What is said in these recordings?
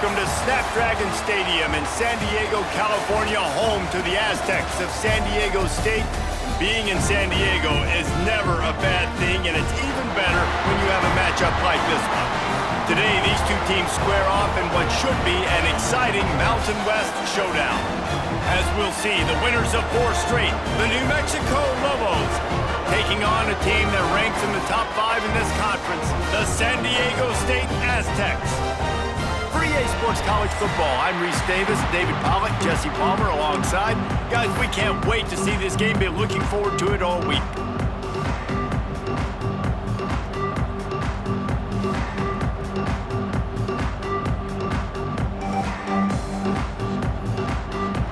welcome to Snapdragon Stadium in San Diego, California, home to the Aztecs of San Diego State. Being in San Diego is never a bad thing, and it's even better when you have a matchup like this one. Today, these two teams square off in what should be an exciting Mountain West showdown. As we'll see, the winners of 4 straight, the New Mexico Lobos, taking on a team that ranks in the top 5 in this conference, the San Diego State Aztecs. For EA Sports College Football, I'm Reese Davis, David Pollack, Jesse Palmer alongside. Guys, we can't wait to see this game. Been looking forward to it all week.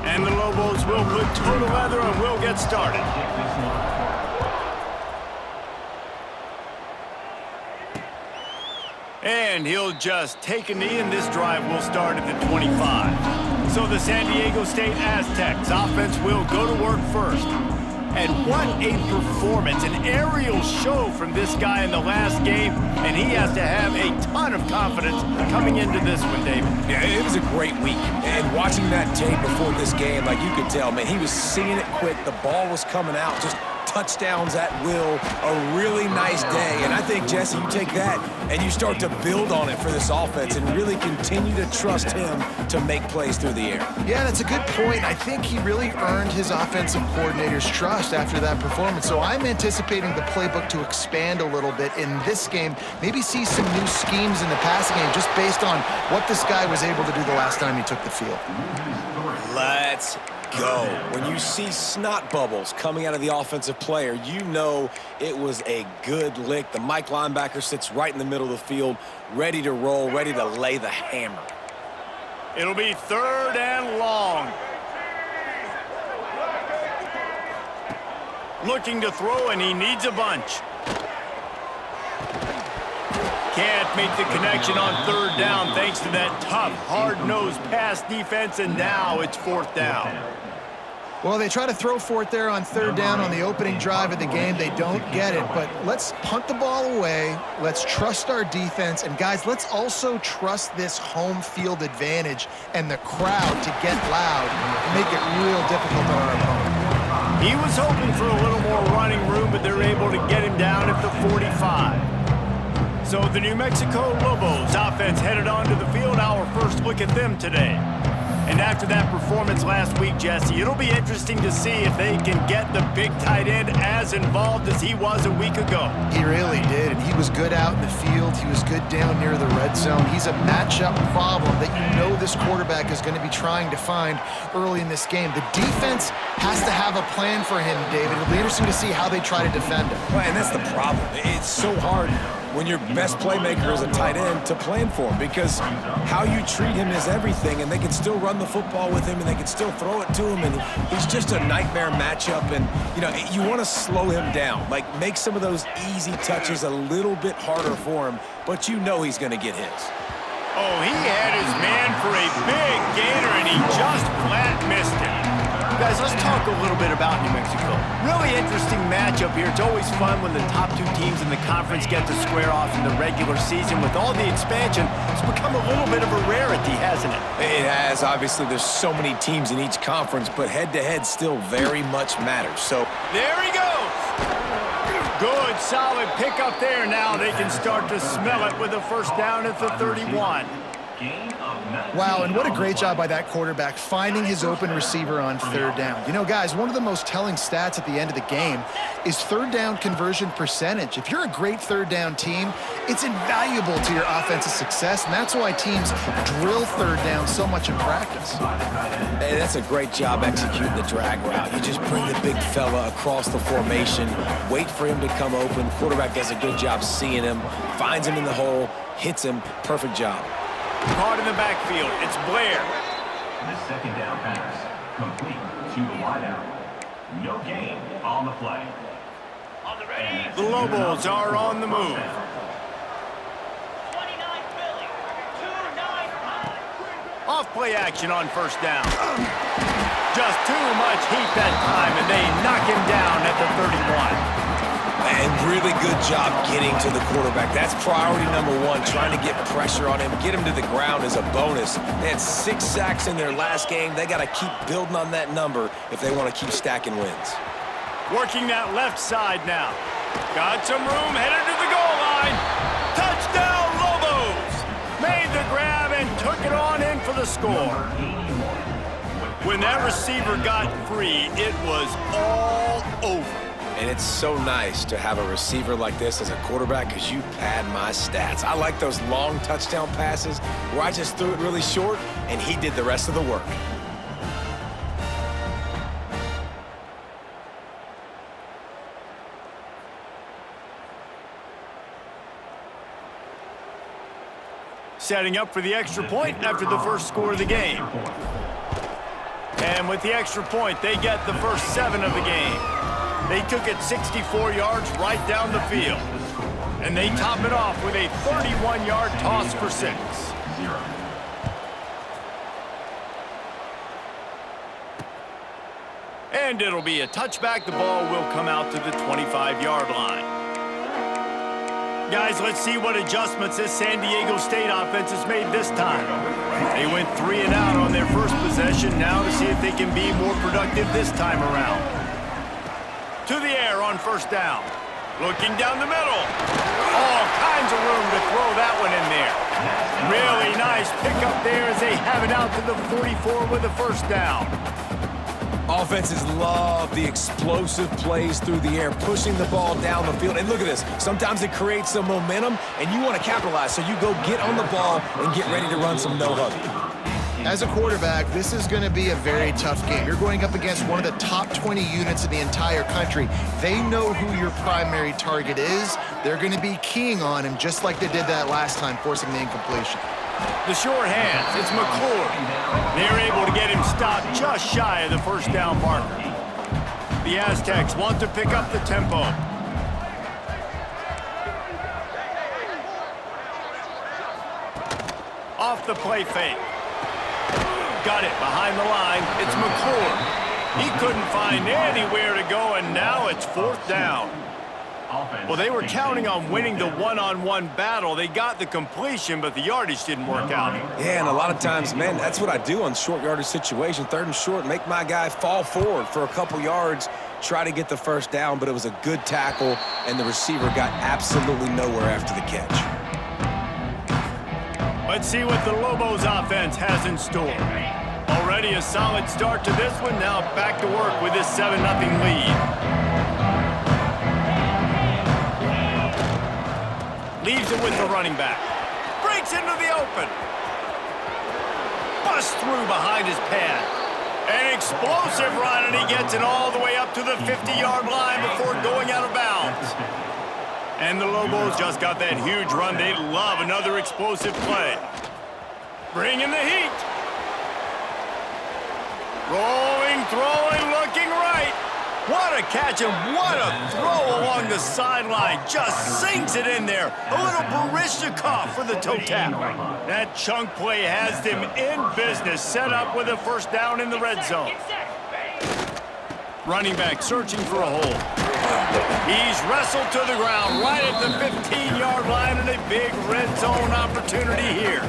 And the Lobos will put toe to leather and we'll get started. And he'll just take a knee, and this drive will start at the 25. So the San Diego State Aztecs offense will go to work first. And what a performance, an aerial show from this guy in the last game, and he has to have a ton of confidence coming into this one, David. Yeah, it was a great week. And watching that tape before this game, like you could tell, man, he was seeing it quick. The ball was coming out, just touchdowns at will, a really nice day. And I think, Jesse, you take that and you start to build on it for this offense and really continue to trust him to make plays through the air. Yeah, that's a good point. I think he really earned his offensive coordinator's trust after that performance. So I'm anticipating the playbook to expand a little bit in this game, maybe see some new schemes in the passing game just based on what this guy was able to do the last time he took the field. Let's go. When you see snot bubbles coming out of the offensive player, you know it was a good lick. The Mike linebacker sits right in the middle of the field, ready to roll, ready to lay the hammer. It'll be 3rd and long. Looking to throw, and he needs a bunch. Can't make the connection on 3rd down thanks to that tough, hard-nosed pass defense, and now it's 4th down. Well, they try to throw for it there on 3rd down on the opening drive of the game. They don't get it, but let's punt the ball away. Let's trust our defense, and guys, let's also trust this home field advantage and the crowd to get loud and make it real difficult on our opponent. He was hoping for a little more running room, but they're able to get him down at the 45. So the New Mexico Lobos offense headed onto the field. Our first look at them today. And after that performance last week, Jesse, it'll be interesting to see if they can get the big tight end as involved as he was a week ago. He really did, and he was good out in the field. He was good down near the red zone. He's a matchup problem that you know this quarterback is going to be trying to find early in this game. The defense has to have a plan for him, David. It'll be interesting to see how they try to defend him. Well, and that's the problem. It's so hard when your best playmaker is a tight end to plan for him, because how you treat him is everything, and they can still run the football with him and they can still throw it to him, and he's just a nightmare matchup. And you know, you want to slow him down, like make some of those easy touches a little bit harder for him, but you know he's going to get his. Oh, he had his man for a big gainer, and he just flat missed it. Guys, let's talk a little bit about New Mexico. Really interesting matchup here. It's always fun when the top 2 teams in the conference get to square off in the regular season. With all the expansion, it's become a little bit of a rarity, hasn't it? It has. Obviously, there's so many teams in each conference, but head-to-head still very much matters. So there he goes. Good, solid pickup there. Now they can start to smell it with a 1st down at the 31. Wow, and what a great job by that quarterback finding his open receiver on 3rd down. You know, guys, one of the most telling stats at the end of the game is 3rd down conversion percentage. If you're a great 3rd down team, it's invaluable to your offensive success, and that's why teams drill 3rd down so much in practice. Hey, that's a great job executing the drag route. You just bring the big fella across the formation, wait for him to come open. Quarterback does a good job seeing him, finds him in the hole, hits him. Perfect job. Caught in the backfield. It's Blair. The 2nd down pass, complete to the wideout. No gain on the play. The Lobos are on the move. Off play action on 1st down. Just too much heat that time, and they knock him down at the 31. And really good job getting to the quarterback. That's priority number one, trying to get pressure on him, get him to the ground is a bonus. They had 6 sacks in their last game. They got to keep building on that number if they want to keep stacking wins. Working that left side now. Got some room, headed to the goal line. Touchdown, Lobos! Made the grab and took it on in for the score. When that receiver got free, it was all over. And it's so nice to have a receiver like this as a quarterback because you pad my stats. I like those long touchdown passes where I just threw it really short and he did the rest of the work. Setting up for the extra point after the first score of the game. And with the extra point, they get the first 7 of the game. They took it 64 yards right down the field. And they top it off with a 31-yard toss for 6. And it'll be a touchback. The ball will come out to the 25-yard line. Guys, let's see what adjustments this San Diego State offense has made this time. They went 3 and out on their first possession. Now to see if they can be more productive this time around. To the air on first down. Looking down the middle. All kinds of room to throw that one in there. Really nice pickup there as they have it out to the 44 with a first down. Offenses love the explosive plays through the air, pushing the ball down the field. And look at this. Sometimes it creates some momentum, and you want to capitalize. So you go get on the ball and get ready to run some no-huddle. As a quarterback, this is going to be a very tough game. You're going up against one of the top 20 units in the entire country. They know who your primary target is. They're going to be keying on him just like they did that last time, forcing the incompletion. The short hands, it's McClure. They're able to get him stopped just shy of the first down marker. The Aztecs want to pick up the tempo. Off the play fake. Got it behind the line. It's McClure. He couldn't find anywhere to go, and now it's 4th down. Well, they were counting on winning the one-on-one battle. They got the completion, but the yardage didn't work out. Yeah, and a lot of times, man, that's what I do on short yardage situation. 3rd and short, make my guy fall forward for a couple yards, try to get the first down, but it was a good tackle, and the receiver got absolutely nowhere after the catch. Let's see what the Lobos offense has in store. Already a solid start to this one. Now back to work with this 7-0 lead. Leaves it with the running back. Breaks into the open. Busts through behind his pad. An explosive run, and he gets it all the way up to the 50-yard line before going out of bounds. And the Lobos just got that huge run. They love another explosive play. Bringing the heat. Rolling, throwing, looking right. What a catch and what a throw along the sideline. Just sinks it in there. A little Baryshnikov for the toe tap. That chunk play has them in business. Set up with a first down in the red zone. Running back searching for a hole. He's wrestled to the ground right at the 15-yard line, and a big red zone opportunity here.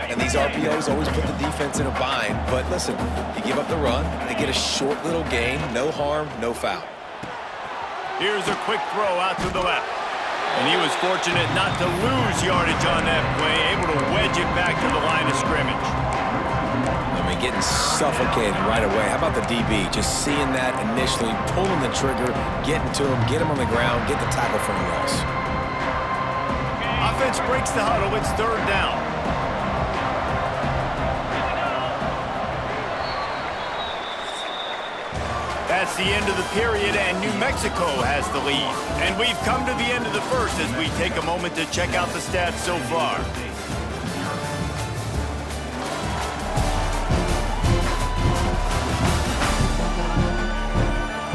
And these RPOs always put the defense in a bind. But listen, you give up the run, they get a short little gain, no harm, no foul. Here's a quick throw out to the left. And he was fortunate not to lose yardage on that play, able to wedge it back to the line of scrimmage. I mean, getting suffocated right away. How about the DB? Just seeing that initially, pulling the trigger, getting to him, get him on the ground, get the tackle for a loss. Offense breaks the huddle. It's 3rd down. That's the end of the period, and New Mexico has the lead. And we've come to the end of the first as we take a moment to check out the stats so far.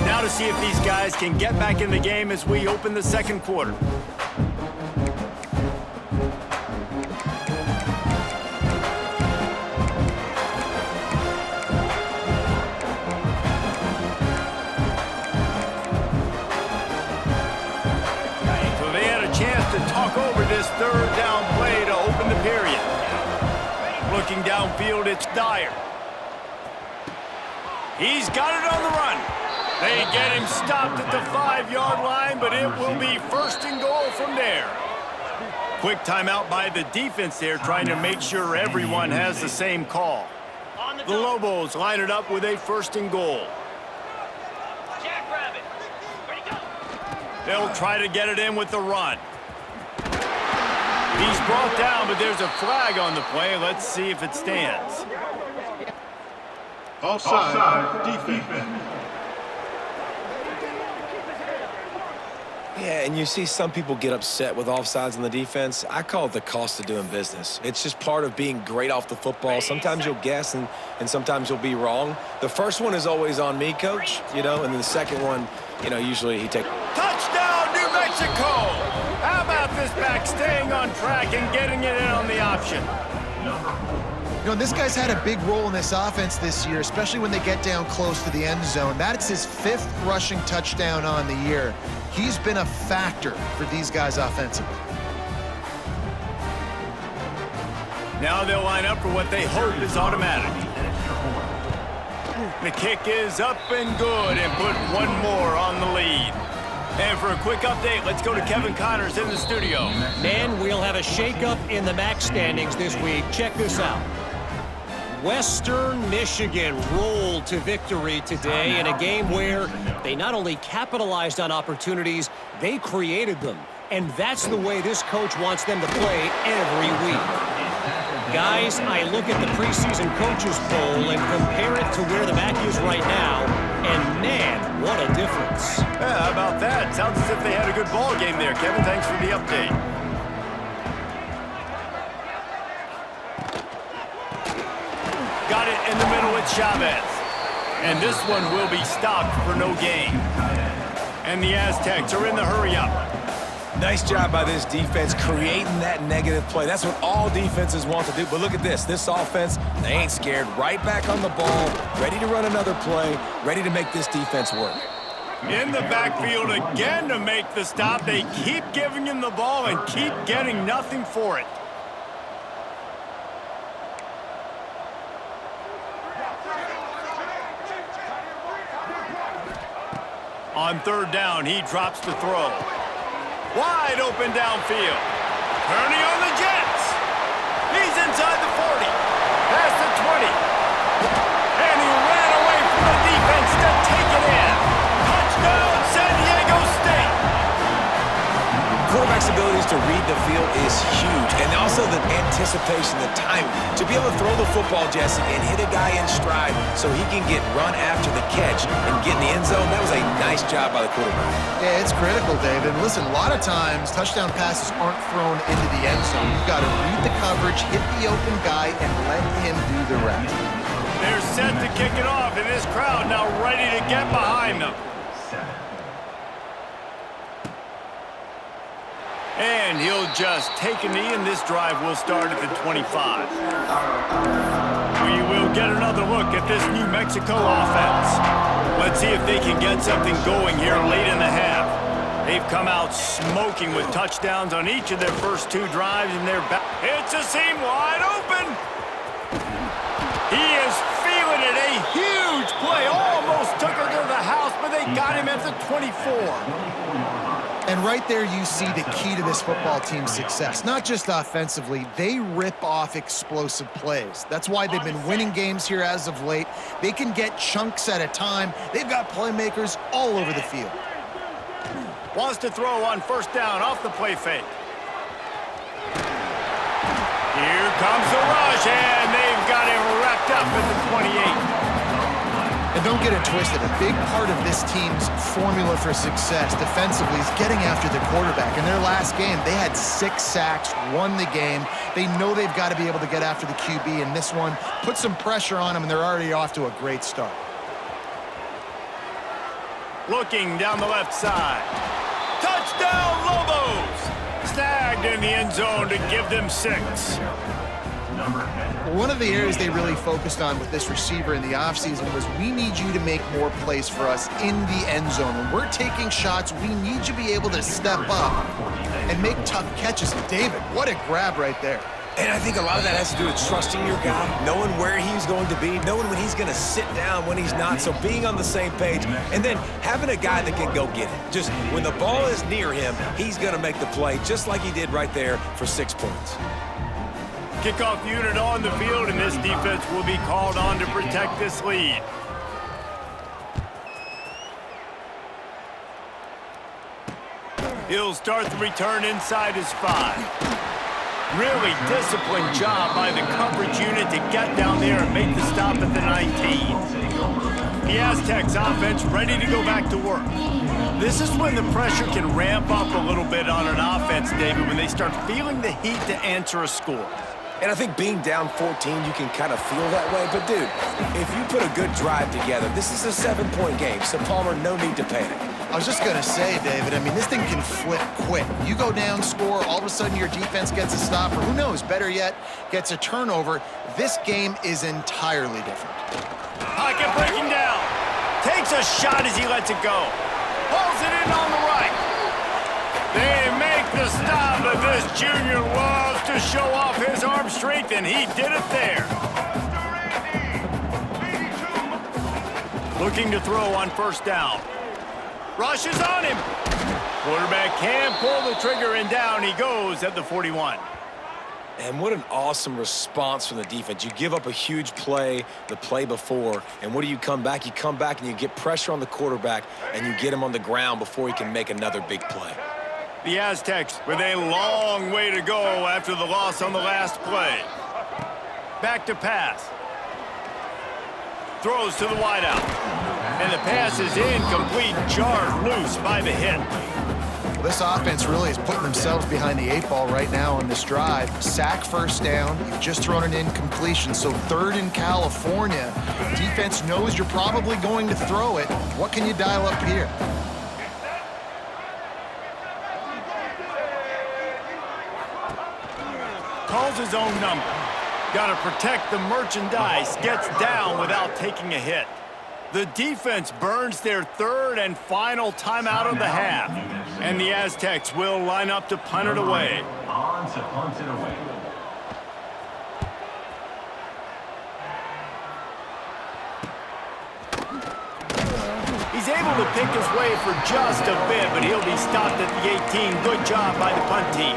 Now to see if these guys can get back in the game as we open the second quarter. this third down play to open the period. Looking downfield, it's Dyer. He's got it on the run. They get him stopped at the 5-yard line, but it will be first and goal from there. Quick timeout by the defense there, trying to make sure everyone has the same call. The Lobos line it up with a first and goal. They'll try to get it in with the run. He's brought down, but there's a flag on the play. Let's see if it stands. Offside, defense. Yeah, and you see some people get upset with offsides on the defense. I call it the cost of doing business. It's just part of being great off the football. Sometimes you'll guess and sometimes you'll be wrong. The first one is always on me, Coach, and then the second one, usually he takes. Touchdown, New Mexico! How about this back staying on track and getting it in on the option? This guy's had a big role in this offense this year, especially when they get down close to the end zone. That's his 5th rushing touchdown on the year. He's been a factor for these guys offensively. Now they'll line up for what they hope is automatic. The kick is up and good, and put one more on the lead. And for a quick update, let's go to Kevin Connors in the studio. Man, we'll have a shakeup in the MAC standings this week. Check this out. Western Michigan rolled to victory today in a game where they not only capitalized on opportunities, they created them. And that's the way this coach wants them to play every week. Guys, I look at the preseason coaches poll and compare it to where the MAC is right now, and man, what a difference. Yeah, how about that? Sounds as if they had a good ball game there. Kevin, thanks for the update. Got it in the middle with Chavez. And this one will be stopped for no gain. And the Aztecs are in the hurry-up. Nice job by this defense creating that negative play. That's what all defenses want to do. But look at this. This offense, they ain't scared. Right back on the ball, ready to run another play, ready to make this defense work. In the backfield again to make the stop. They keep giving him the ball and keep getting nothing for it. On third down, he drops to throw. Wide open downfield. Turning on the Jets. He's inside the 40. Past the 20. And he ran away from the defense to take it in. Touchdown, San Diego State. Quarterback's abilities to read the field is huge. And also the anticipation, the timing. To be able to throw the football, Jesse, and hit a guy in stride so he can get run after the catch and get in the end zone, that was a nice job by the quarterback. Yeah, it's critical, David. Listen, a lot of times touchdown passes aren't thrown into the end zone. You've got to read the coverage, hit the open guy, and let him do the rest. They're set to kick it off, and this crowd now ready to get behind them. And he'll just take a knee, and this drive will start at the 25. We will get another look at this New Mexico offense. Let's see if they can get something going here late in the half. They've come out smoking with touchdowns on each of their first 2 drives, and they're back. It's a seam wide open. He is feeling it. A huge play. Almost took her to the house, but they got him at the 24. And right there you see the key to this football team's success. Not just offensively, they rip off explosive plays. That's why they've been winning games here as of late. They can get chunks at a time. They've got playmakers all over the field. Wants to throw on first down off the play fake. Here comes the rush, and they've got him wrapped up at the 28. And don't get it twisted. A big part of this team's formula for success defensively is getting after the quarterback. In their last game, they had 6 sacks, won the game. They know they've got to be able to get after the QB, and this one put some pressure on them, and they're already off to a great start. Looking down the left side. Touchdown, Lobos! Snagged in the end zone to give them 6. number 10. One of the areas they really focused on with this receiver in the offseason was we need you to make more plays for us in the end zone. When we're taking shots, we need you to be able to step up and make tough catches. And David, what a grab right there. And I think a lot of that has to do with trusting your guy, knowing where he's going to be, knowing when he's going to sit down, when he's not, so being on the same page, and then having a guy that can go get it. Just when the ball is near him, he's going to make the play, just like he did right there for 6 points. Kickoff unit on the field, and this defense will be called on to protect this lead. He'll start the return inside his 5. Really disciplined job by the coverage unit to get down there and make the stop at the 19. The Aztecs offense ready to go back to work. This is when the pressure can ramp up a little bit on an offense, David, when they start feeling the heat to answer a score. And I think being down 14, you can kind of feel that way. But, dude, if you put a good drive together, this is a 7-point game, so Palmer, no need to panic. I was just going to say, David, I mean, this thing can flip quick. You go down, score, all of a sudden your defense gets a stop, or who knows, better yet, gets a turnover. This game is entirely different. Pocket breaking down. Takes a shot as he lets it go. Pulls it in on the right. They make the stop, but this junior loves to show off his arm strength, and he did it there. Looking to throw on first down. Rushes on him. Quarterback can pull the trigger, and down he goes at the 41. And what an awesome response from the defense. You give up a huge play the play before, and what do you come back? You come back and you get pressure on the quarterback, and you get him on the ground before he can make another big play. The Aztecs with a long way to go after the loss on the last play. Back to pass. Throws to the wideout. And the pass is incomplete, jarred loose by the hit. Well, this offense really is putting themselves behind the 8 ball right now on this drive. Sack first down. You've just thrown an incompletion, so 3rd in California. Defense knows you're probably going to throw it. What can you dial up here? Calls his own number. Got to protect the merchandise. Gets down without taking a hit. The defense burns their 3rd and final timeout of the half. And the Aztecs will line up to punt it away. On to punt it away. He's able to pick his way for just a bit, but he'll be stopped at the 18. Good job by the punt team.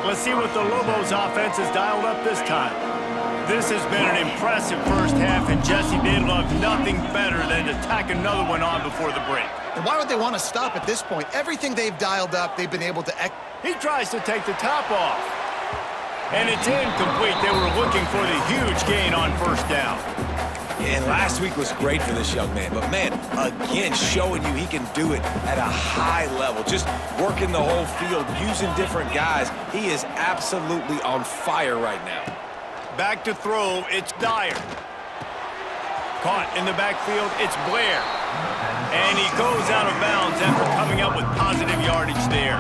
Let's see what the Lobos offense has dialed up this time. This has been an impressive first half, and Jesse, they'd love nothing better than to tack another one on before the break. And why would they want to stop at this point? Everything they've dialed up, they've been able to... He tries to take the top off. And it's incomplete. They were looking for the huge gain on first down. And last week was great for this young man. But, man, again, showing you he can do it at a high level. Just working the whole field, using different guys. He is absolutely on fire right now. Back to throw, it's Dyer. Caught in the backfield, it's Blair. And he goes out of bounds after coming up with positive yardage there.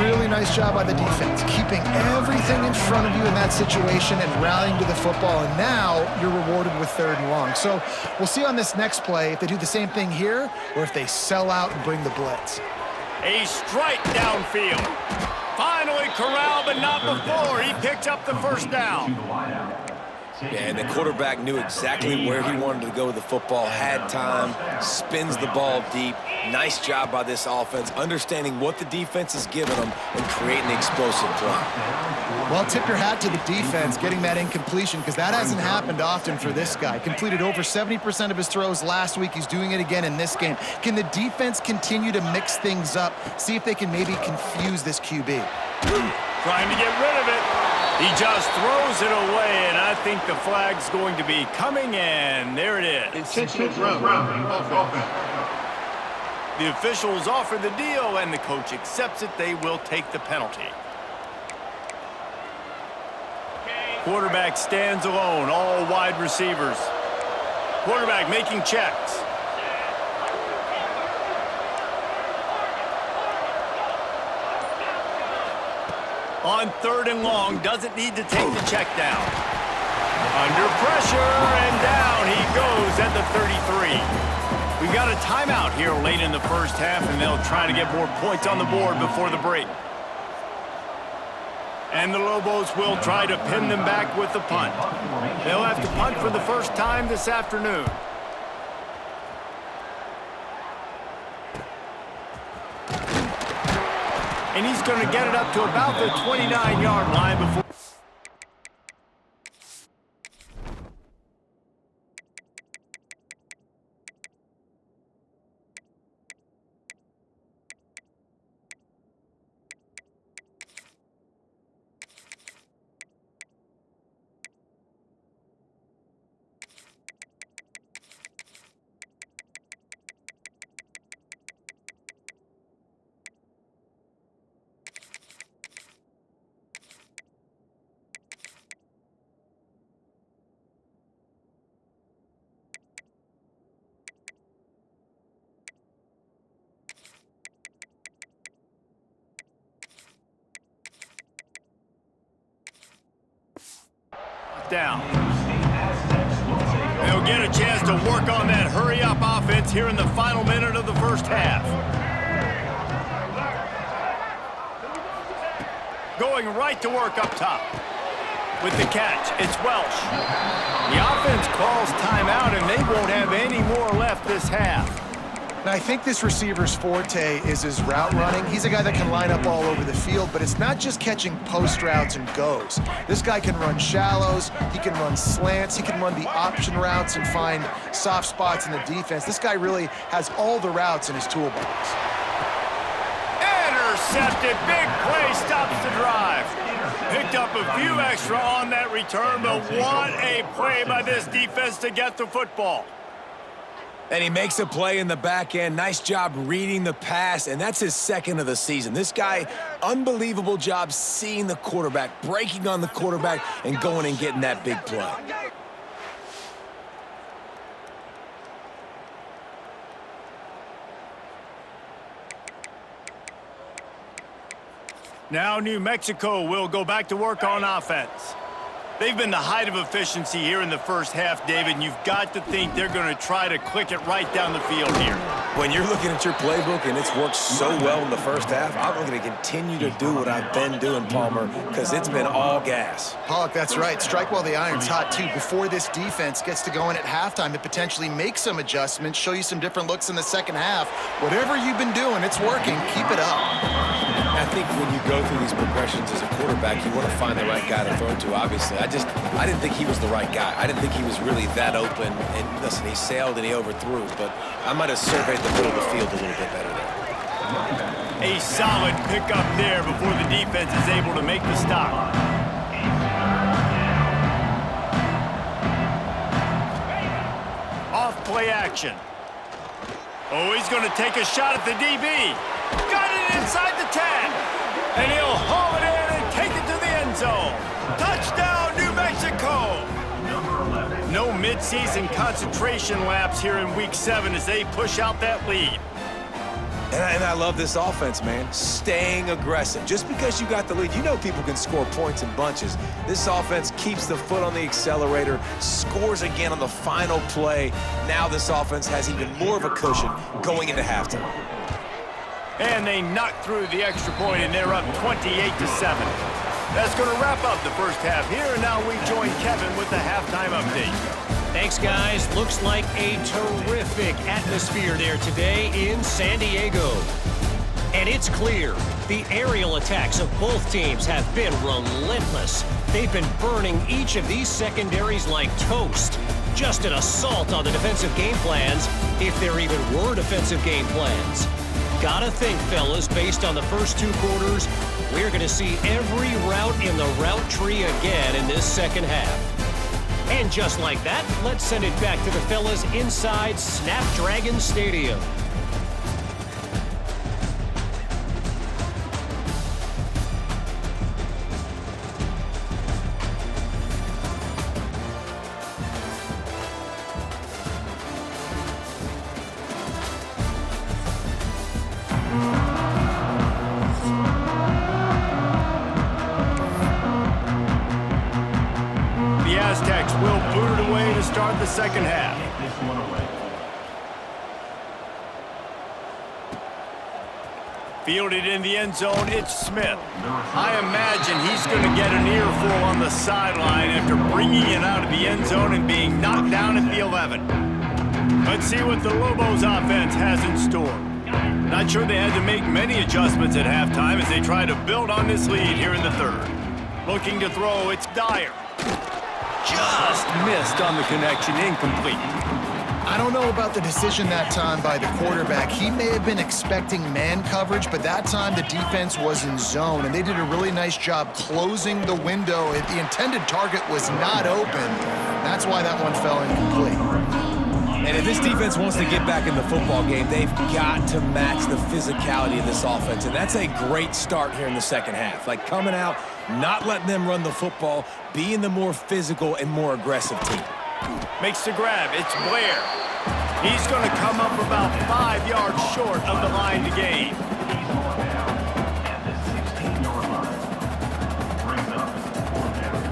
Really nice job by the defense, keeping everything in front of you in that situation and rallying to the football. And now you're rewarded with 3rd and long. So we'll see on this next play if they do the same thing here or if they sell out and bring the blitz. A strike downfield. Finally corralled, but not before. He picks up the first down. Yeah, and the quarterback knew exactly where he wanted to go with the football, had time, spins the ball deep. Nice job by this offense, understanding what the defense is giving them and creating the explosive play. Well, tip your hat to the defense getting that incompletion because that hasn't happened often for this guy. Completed over 70% of his throws last week. He's doing it again in this game. Can the defense continue to mix things up, see if they can maybe confuse this QB? Trying to get rid of it. He just throws it away, and I think the flag's going to be coming in. There it is. Intentional grounding offense. The officials offer the deal, and the coach accepts it. They will take the penalty. Quarterback stands alone, all wide receivers. Quarterback making checks. On 3rd and long, doesn't need to take the check down. Under pressure, and down he goes at the 33. We've got a timeout here late in the first half, and they'll try to get more points on the board before the break. And the Lobos will try to pin them back with the punt. They'll have to punt for the first time this afternoon. And he's going to get it up to about the 29-yard line before... down. They'll get a chance to work on that hurry-up offense here in the final minute of the first half. Going right to work up top. With the catch, it's Welsh. The offense calls timeout, and they won't have any more left this half. And I think this receiver's forte is his route running. He's a guy that can line up all over the field, but it's not just catching post routes and goes. This guy can run shallows, he can run slants, he can run the option routes and find soft spots in the defense. This guy really has all the routes in his toolbox. Intercepted, big play, stops the drive. Picked up a few extra on that return, but what a play by this defense to get the football. And he makes a play in the back end. Nice job reading the pass, and that's his 2nd of the season. This guy, unbelievable job seeing the quarterback, breaking on the quarterback, and going and getting that big play. Now New Mexico will go back to work on offense. They've been the height of efficiency here in the first half, David, and you've got to think they're going to try to click it right down the field here. When you're looking at your playbook and it's worked so well in the first half, I'm going to continue to do what I've been doing, Palmer, because it's been all gas. Pollock, that's right. Strike while the iron's hot, too. Before this defense gets to going at halftime, to potentially make some adjustments, show you some different looks in the second half. Whatever you've been doing, it's working. Keep it up. I think when you go through these progressions as a quarterback, you want to find the right guy to throw to, obviously. I didn't think he was the right guy. I didn't think he was really that open. And listen, he sailed and he overthrew, but I might have surveyed the middle of the field a little bit better there. A solid pickup there before the defense is able to make the stop. Off play action. Oh, he's going to take a shot at the DB. Got it inside the 10. And he'll haul it in and take it to the end zone. Touchdown, New Mexico! No midseason concentration laps here in Week 7 as they push out that lead. And I love this offense, man. Staying aggressive. Just because you got the lead, you know people can score points in bunches. This offense keeps the foot on the accelerator, scores again on the final play. Now this offense has even more of a cushion going into halftime. And they knock through the extra point, and they're up 28-7. That's going to wrap up the first half here, and now we join Kevin with the halftime update. Thanks, guys. Looks like a terrific atmosphere there today in San Diego. And it's clear the aerial attacks of both teams have been relentless. They've been burning each of these secondaries like toast. Just an assault on the defensive game plans, if there even were defensive game plans. Gotta think, fellas, based on the first 2 quarters, we're going to see every route in the route tree again in this second half. And just like that, let's send it back to the fellas inside Snapdragon Stadium. start the second half. This one away. Fielded in the end zone, it's Smith. I imagine he's going to get an earful on the sideline after bringing it out of the end zone and being knocked down at the 11. Let's see what the Lobos offense has in store. Not sure they had to make many adjustments at halftime as they try to build on this lead here in the third. Looking to throw, it's Dyer. Just missed on the connection, incomplete. I don't know about the decision that time by the quarterback. He may have been expecting man coverage, but that time the defense was in zone, and they did a really nice job closing the window. The intended target was not open. That's why that one fell incomplete. And if this defense wants to get back in the football game, they've got to match the physicality of this offense, and that's a great start here in the second half. Like coming out, not letting them run the football, being the more physical and more aggressive team. Makes the grab. It's Blair. He's going to come up about 5 yards short of the line to gain. He's brought down at the 16-yard line. Brings up 4th down.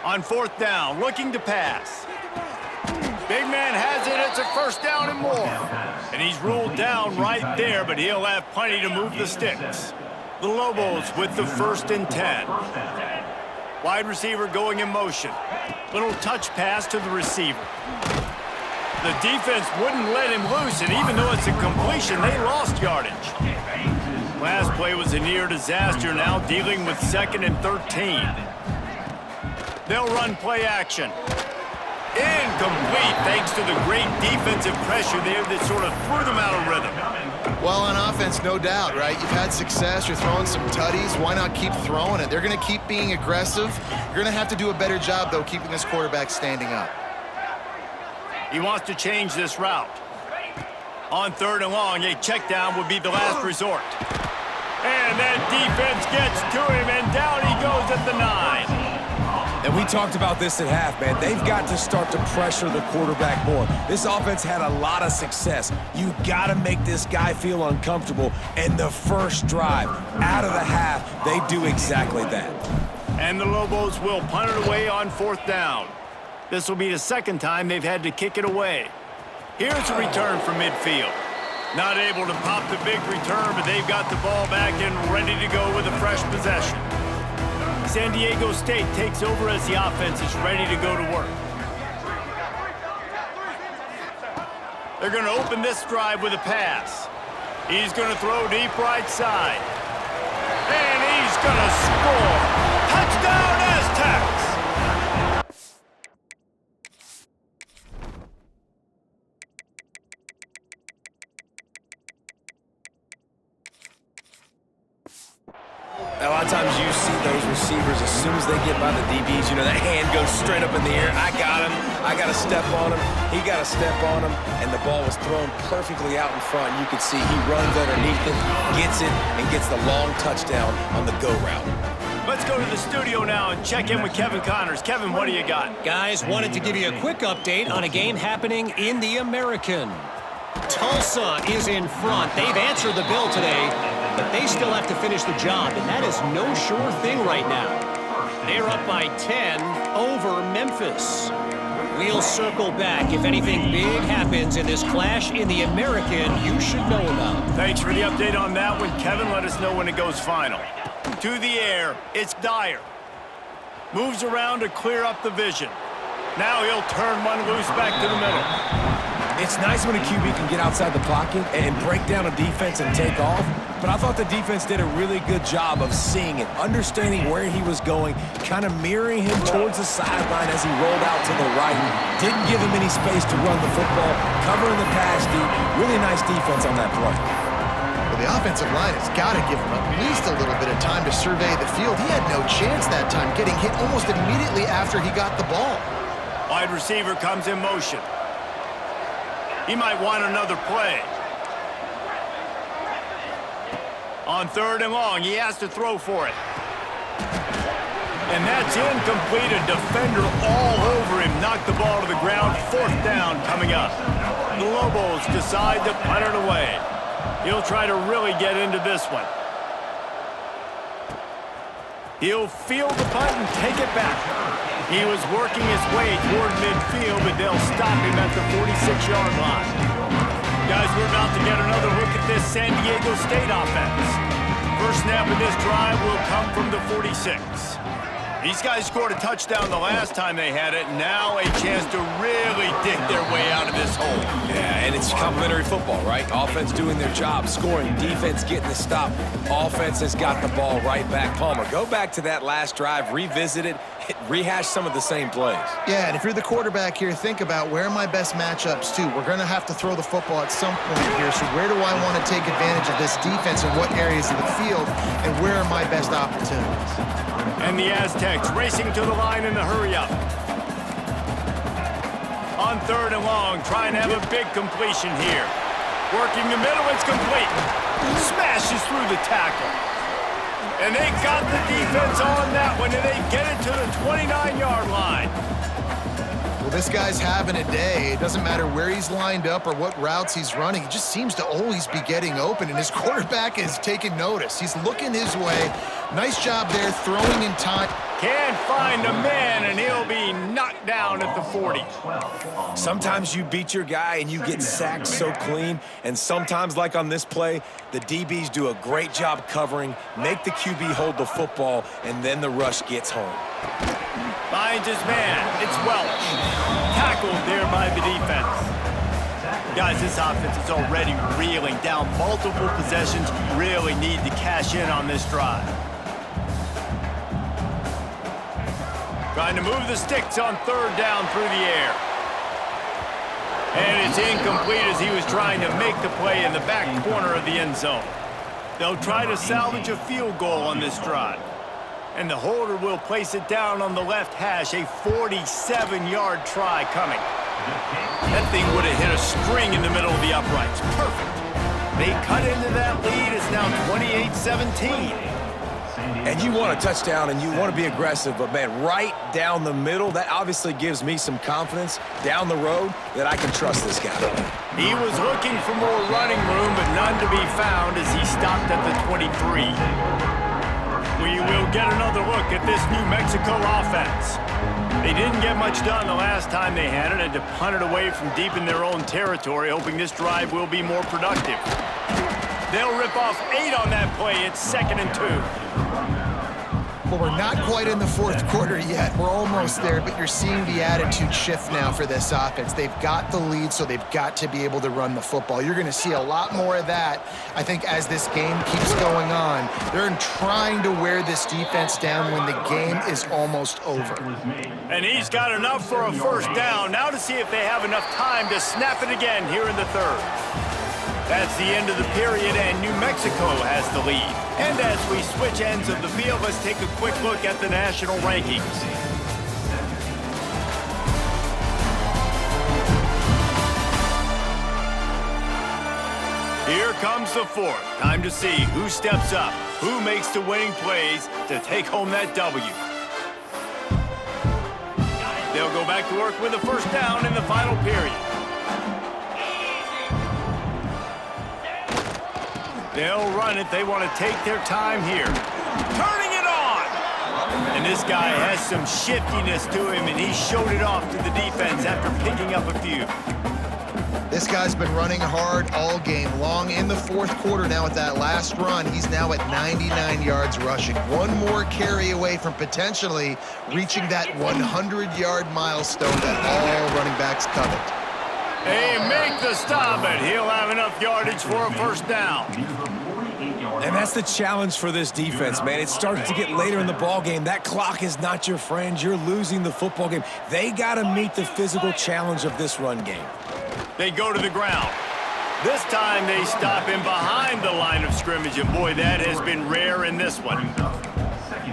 On 4th down, looking to pass. Big man has it. It's a 1st down and more. And he's ruled down right there, but he'll have plenty to move the sticks. The Lobos with the 1st and 10. Wide receiver going in motion. Little touch pass to the receiver. The defense wouldn't let him loose, and even though it's a completion, they lost yardage. Last play was a near disaster, now dealing with 2nd and 13. They'll run play action. Incomplete, thanks to the great defensive pressure there that sort of threw them out of rhythm. Well, on offense, no doubt, right? You've had success. You're throwing some tutties. Why not keep throwing it? They're going to keep being aggressive. You're going to have to do a better job, though, keeping this quarterback standing up. He wants to change this route. On 3rd and long, a check down would be the last resort. And that defense gets to him, and down he goes at the 9. And we talked about this at half, man. They've got to start to pressure the quarterback more. This offense had a lot of success. You got to make this guy feel uncomfortable. And the first drive, out of the half, they do exactly that. And the Lobos will punt it away on 4th down. This will be the 2nd time they've had to kick it away. Here's a return from midfield. Not able to pop the big return, but they've got the ball back and ready to go with a fresh possession. San Diego State takes over as the offense is ready to go to work. They're going to open this drive with a pass. He's going to throw deep right side. And he's going to score. Touchdown, Aztecs! A lot of times you see those receivers, as soon as they get by the DBs, you know, that hand goes straight up in the air. I got him. I got to step on him. He got to step on him. And the ball was thrown perfectly out in front. You can see he runs underneath it, gets it, and gets the long touchdown on the go route. Let's go to the studio now and check in with Kevin Connors. Kevin, what do you got? Guys, wanted to give you a quick update on a game happening in the American. Tulsa is in front. They've answered the bell today, but they still have to finish the job, and that is no sure thing right now. They're up by 10 over Memphis. We'll circle back. If anything big happens in this clash in the American, you should know about. Thanks for the update on that one, Kevin. Let us know when it goes final. To the air, it's Dyer. Moves around to clear up the vision. Now he'll turn one loose back to the middle. It's nice when a QB can get outside the pocket and break down a defense and take off, but I thought the defense did a really good job of seeing it, understanding where he was going, kind of mirroring him towards the sideline as he rolled out to the right. Didn't give him any space to run the football, covering the pass deep. Really nice defense on that play. Well, the offensive line has got to give him at least a little bit of time to survey the field. He had no chance that time, getting hit almost immediately after he got the ball. Wide receiver comes in motion. He might want another play. On 3rd and long, he has to throw for it. And that's incomplete. A defender all over him. Knocked the ball to the ground. 4th down coming up. The Lobos decide to punt it away. He'll try to really get into this one. He'll field the punt and take it back. He was working his way toward midfield, but they'll stop him at the 46-yard line. Guys, we're about to get another look at this San Diego State offense. First snap of this drive will come from the 46. These guys scored a touchdown the last time they had it. Now a chance to really dig their way out of this hole. Yeah, and it's complimentary football, right? Offense doing their job, scoring, defense getting the stop. Offense has got the ball right back. Palmer, go back to that last drive, revisit it, rehash some of the same plays. Yeah, and if you're the quarterback here, think about where are my best matchups too. We're going to have to throw the football at some point here, so where do I want to take advantage of this defense in what areas of the field, and where are my best opportunities? And the Aztecs racing to the line in the hurry-up. On 3rd and long, trying to have a big completion here. Working the middle, it's complete. Smashes through the tackle. And they got the defense on that one, and they get it to the 29-yard line. Well, this guy's having a day. It doesn't matter where he's lined up or what routes he's running. He just seems to always be getting open, and his quarterback is taking notice. He's looking his way. Nice job there, throwing in time. Can't find a man, and he'll be knocked down at the 40. Sometimes you beat your guy and you get sacked so clean, and sometimes, like on this play, the DBs do a great job covering, make the QB hold the football, and then the rush gets home. Finds his man. It's Welch. Tackled there by the defense. Guys, this offense is already reeling down multiple possessions. Really need to cash in on this drive. Trying to move the sticks on 3rd down through the air. And it's incomplete as he was trying to make the play in the back corner of the end zone. They'll try to salvage a field goal on this drive. And the holder will place it down on the left hash, a 47-yard try coming. That thing would have hit a string in the middle of the uprights. Perfect. They cut into that lead. It's now 28-17. And you want a touchdown and you want to be aggressive, but man, right down the middle, that obviously gives me some confidence down the road that I can trust this guy. He was looking for more running room, but none to be found as he stopped at the 23. We will get another look at this New Mexico offense. They didn't get much done the last time they had it and to punt it away from deep in their own territory, hoping this drive will be more productive. They'll rip off 8 on that play. It's 2nd and 2. Well, we're not quite in the 4th quarter yet. We're almost there, but you're seeing the attitude shift now for this offense. They've got the lead, so they've got to be able to run the football. You're going to see a lot more of that, I think, as this game keeps going on. They're trying to wear this defense down when the game is almost over. And he's got enough for a 1st down. Now to see if they have enough time to snap it again here in the 3rd. That's the end of the period, and New Mexico has the lead. And as we switch ends of the field, let's take a quick look at the national rankings. Here comes the 4th. Time to see who steps up, who makes the winning plays to take home that W. They'll go back to work with a 1st down in the final period. They'll run it. They want to take their time here. Turning it on! And this guy has some shiftiness to him, and he showed it off to the defense after picking up a few. This guy's been running hard all game long. In the 4th quarter now at that last run, he's now at 99 yards rushing. One more carry away from potentially reaching that 100-yard milestone that all running backs covet. They make the stop, and he'll have enough yardage for a 1st down. And that's the challenge for this defense, man. It starts to get later in the ball game. That clock is not your friend. You're losing the football game. They got to meet the physical challenge of this run game. They go to the ground. This time they stop him behind the line of scrimmage, and boy, that has been rare in this one.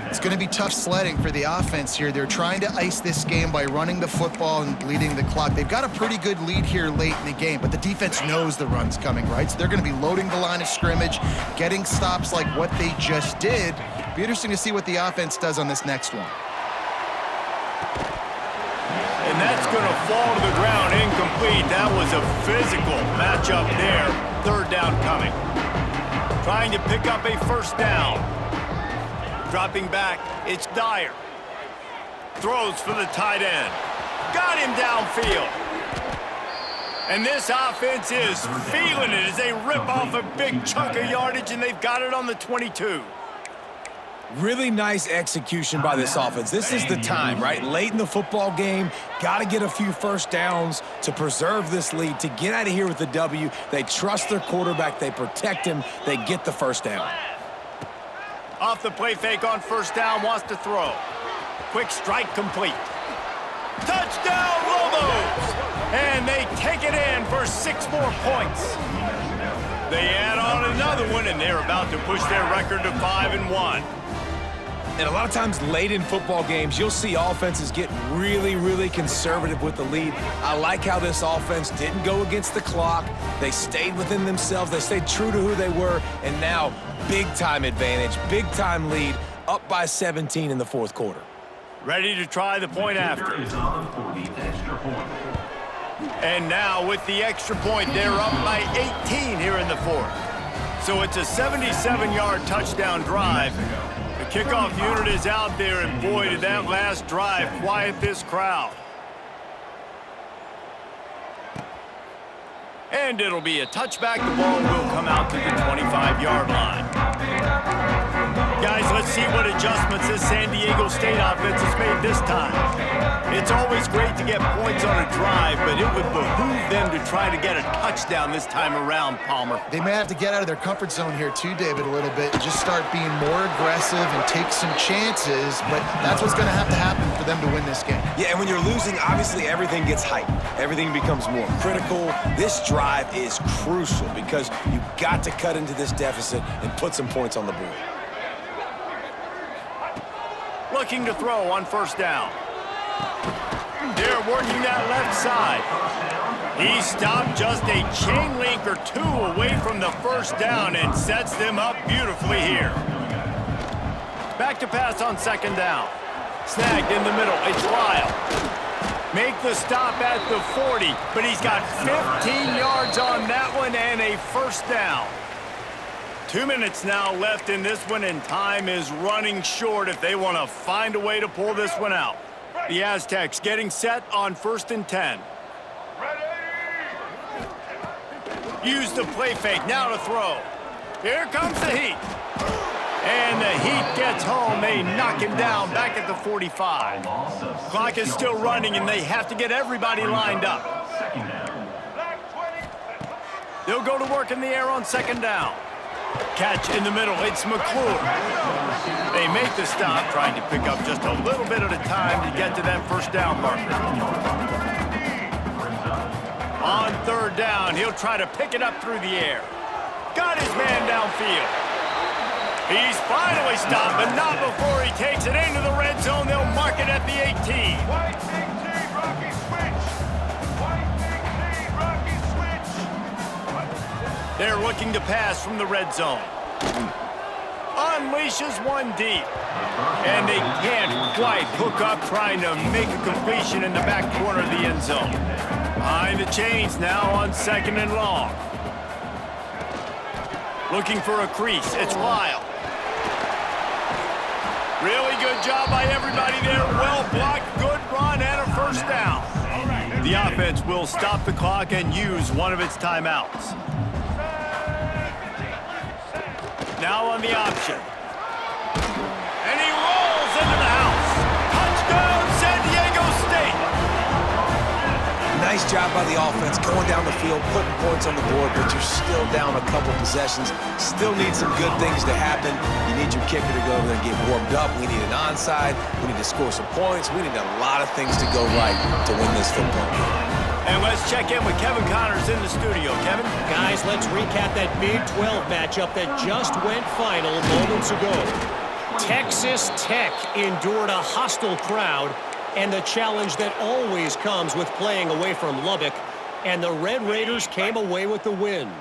It's going to be tough sledding for the offense here. They're trying to ice this game by running the football and bleeding the clock. They've got a pretty good lead here late in the game, but the defense knows the run's coming, right? So they're going to be loading the line of scrimmage, getting stops like what they just did. Be interesting to see what the offense does on this next one. And that's going to fall to the ground incomplete. That was a physical matchup there. 3rd down coming. Trying to pick up a 1st down. Dropping back It's Dyer. Throws for the tight end. Got him downfield. And this offense is feeling it as they rip off a big chunk of yardage, and they've got it on the 22. Really nice execution by this offense. This is the time, right? Late in the football game, got to get a few first downs to preserve this lead, to get out of here with the W. They trust their quarterback. They protect him. They get the first down. Off the play fake on first down, wants to throw. Quick strike complete. Touchdown, Lobos! And they take it in for 6 more points. They add on another one, and they're about to push their record to 5-1. And a lot of times late in football games, you'll see offenses get really, really conservative with the lead. I like how this offense didn't go against the clock. They stayed within themselves. They stayed true to who they were. And now, big-time advantage, big-time lead, up by 17 in the fourth quarter. Ready to try the point after. And now with the extra point, they're up by 18 here in the fourth. So it's a 77-yard touchdown drive. The kickoff unit is out there, and boy, did that last drive quiet this crowd. And it'll be a touchback. The ball will come out to the 25-yard line. Guys, let's see what adjustments this San Diego State offense has made this time. It's always great to get points on a drive, but it would behoove them to try to get a touchdown this time around, Palmer. They may have to get out of their comfort zone here too, David, a little bit, and just start being more aggressive and take some chances, but that's what's going to happen for them to win this game. Yeah, and when you're losing, obviously everything gets heightened. Everything becomes more critical. This drive is crucial because you've got to cut into this deficit and put some points on the board. Looking to throw on first down. They're working that left side. He stopped just a chain link or 2 away from the first down and sets them up beautifully here. Back to pass on second down. Snagged in the middle. It's Lyle. Make the stop at the 40, but he's got 15 yards on that one and a first down. 2 minutes now left in this one, and time is running short if they want to find a way to pull this one out. The Aztecs getting set on 1st and 10. Use the play fake, now to throw. Here comes the Heat. And the Heat gets home. They knock him down back at the 45. Clock is still running, and they have to get everybody lined up. They'll go to work in the air on second down. Catch in the middle, it's McClure. They make the stop, trying to pick up just a little bit at a time to get to that first down marker. On third down, he'll try to pick it up through the air. Got his man downfield. He's finally stopped, but not before he takes it into the red zone. They'll mark it at the 18. They're looking to pass from the red zone. Unleashes one deep. And they can't quite hook up, trying to make a completion in the back corner of the end zone. Behind the chains now on second and long. Looking for a crease. It's Lyle. Really good job by everybody there. Well blocked, good run, and a first down. The offense will stop the clock and use one of its timeouts. Now on the option. And he rolls into the house. Touchdown, San Diego State. Nice job by the offense going down the field, putting points on the board, but you're still down a couple possessions. Still need some good things to happen. You need your kicker to go over there and get warmed up. We need an onside. We need to score some points. We need a lot of things to go right to win this football game. And let's check in with Kevin Connors in the studio. Kevin? Guys, let's recap that Big 12 matchup that just went final moments ago. Texas Tech endured a hostile crowd and the challenge that always comes with playing away from Lubbock, and the Red Raiders came away with the win.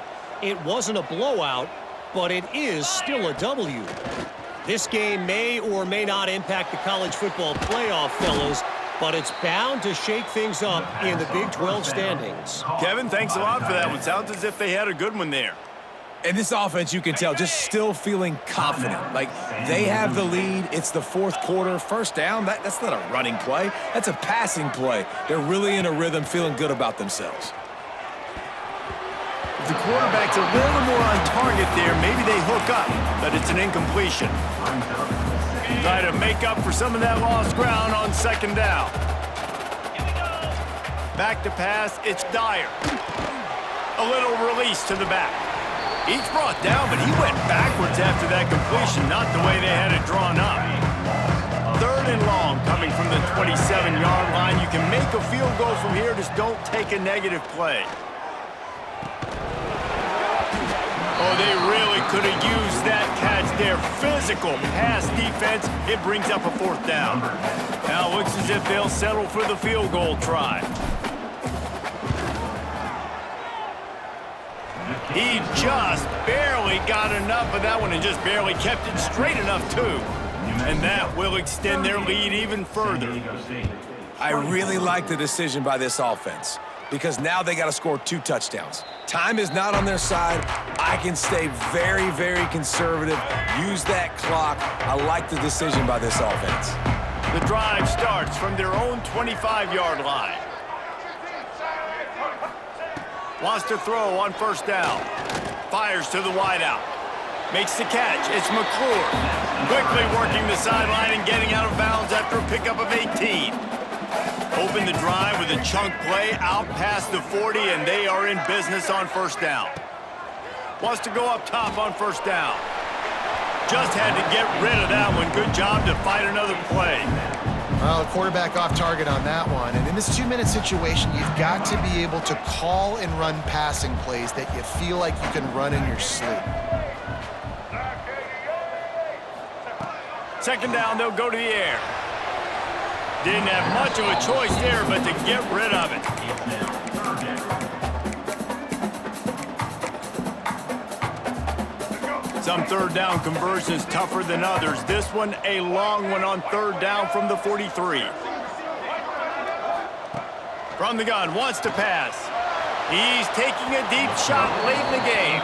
It wasn't a blowout, but it is still a W. This game may or may not impact the college football playoff, fellas, but it's bound to shake things up in the Big 12 standings. Kevin, thanks a lot for that one. Sounds as if they had a good one there. And this offense, you can tell, just still feeling confident. Like, they have the lead. It's the fourth quarter. First down, that's not a running play. That's a passing play. They're really in a rhythm, feeling good about themselves. If the quarterback's a little more on target there, maybe they hook up, but it's an incompletion. Try to make up for some of that lost ground on second down. Back to pass, it's Dyer. A little release to the back. Each brought down, but he went backwards after that completion, not the way they had it drawn up. Third and long coming from the 27-yard line. You can make a field goal from here, just don't take a negative play. Oh, they really could have used that catch there. Physical pass defense. It brings up a fourth down. Now it looks as if they'll settle for the field goal try. He just barely got enough of that one and just barely kept it straight enough, too. And that will extend their lead even further. I really like the decision by this offense because now they got to score 2 touchdowns. Time is not on their side. I can stay very, very conservative. Use that clock. I like the decision by this offense. The drive starts from their own 25-yard line. Wants to throw on first down. Fires to the wideout. Makes the catch. It's McClure. Quickly working the sideline and getting out of bounds after a pickup of 18. Open the drive with a chunk play out past the 40, and they are in business on first down. Wants to go up top on first down. Just had to get rid of that one. Good job to fight another play. Well, the quarterback off target on that one. And in this 2-minute situation, you've got to be able to call and run passing plays that you feel like you can run in your sleep. Second down, they'll go to the air. Didn't have much of a choice there, but to get rid of it. Some third down conversions tougher than others. This one, a long one on third down from the 43. From the gun, wants to pass. He's taking a deep shot late in the game.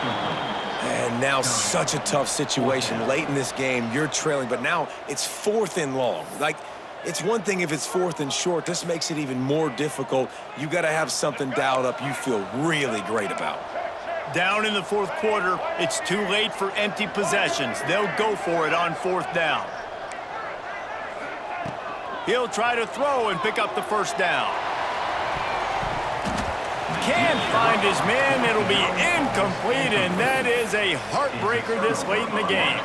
And now such a tough situation. Late in this game, you're trailing, but now it's 4th and long. Like, it's one thing if it's 4th and short. This makes it even more difficult. You got to have something dialed up you feel really great about. Down in the fourth quarter, it's too late for empty possessions. They'll go for it on fourth down. He'll try to throw and pick up the first down. Can't find his man. It'll be incomplete, and that is a heartbreaker this late in the game.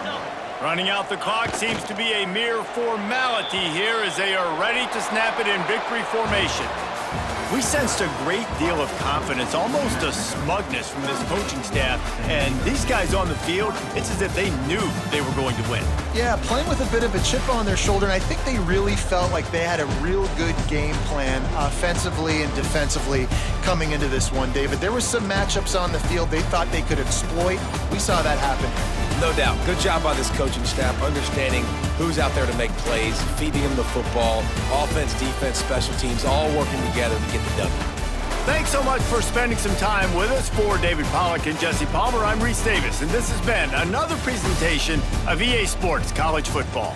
Running out the clock seems to be a mere formality here as they are ready to snap it in victory formation. We sensed a great deal of confidence, almost a smugness from this coaching staff. And these guys on the field, it's as if they knew they were going to win. Yeah, playing with a bit of a chip on their shoulder, and I think they really felt like they had a real good game plan offensively and defensively coming into this one, David. There were some matchups on the field they thought they could exploit. We saw that happen. No doubt. Good job by this coaching staff, understanding who's out there to make plays, feeding them the football, offense, defense, special teams, all working together to get the W. Thanks so much for spending some time with us. For David Pollack and Jesse Palmer, I'm Reese Davis, and this has been another presentation of EA Sports College Football.